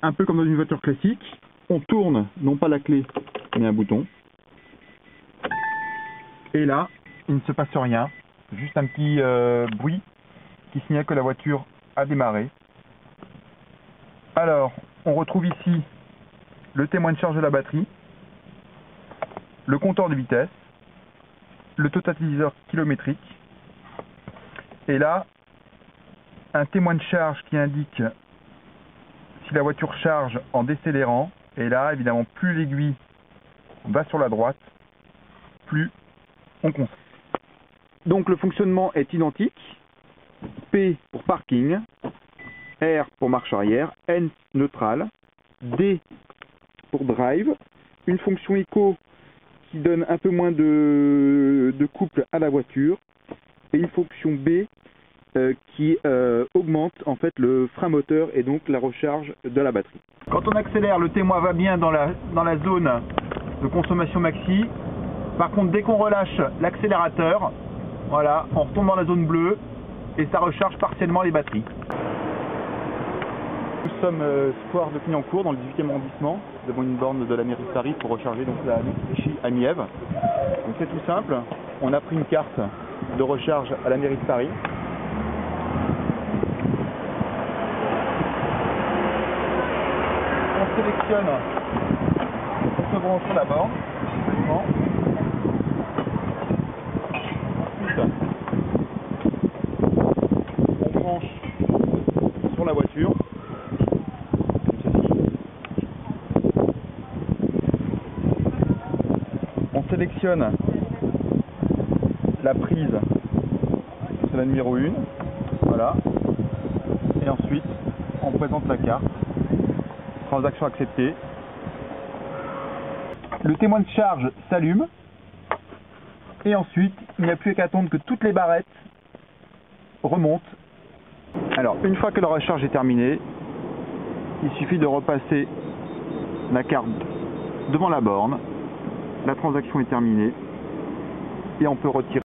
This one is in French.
un peu comme dans une voiture classique, on tourne non pas la clé mais un bouton. Et là, il ne se passe rien, juste un petit bruit qui signale que la voiture a démarré. Alors, on retrouve ici le témoin de charge de la batterie, le compteur de vitesse, le totaliseur kilométrique, et là, un témoin de charge qui indique si la voiture charge en décélérant, et là, évidemment, plus l'aiguille va sur la droite, plus on consomme. Donc le fonctionnement est identique. P pour parking, R pour marche arrière, N neutral, D pour drive, une fonction éco qui donne un peu moins de couple à la voiture, et une fonction B qui augmente en fait le frein moteur et donc la recharge de la batterie. Quand on accélère, le témoin va bien dans la zone de consommation maxi. Par contre, dès qu'on relâche l'accélérateur, voilà, on retombe dans la zone bleue et ça recharge partiellement les batteries. Nous sommes square de Clignancourt, dans le 18e arrondissement, devant une borne de la mairie de Paris pour recharger donc la Mitsubishi AMI-EV. Donc c'est tout simple, on a pris une carte de recharge à la mairie de Paris. On sélectionne, on se branche sur la borne. On branche sur la voiture, comme ceci. On sélectionne la prise, c'est la numéro 1, voilà. Et ensuite, on présente la carte, transaction acceptée. Le témoin de charge s'allume. Et ensuite, il n'y a plus qu'à attendre que toutes les barrettes remontent. Alors, une fois que la recharge est terminée, il suffit de repasser la carte devant la borne. La transaction est terminée et on peut retirer.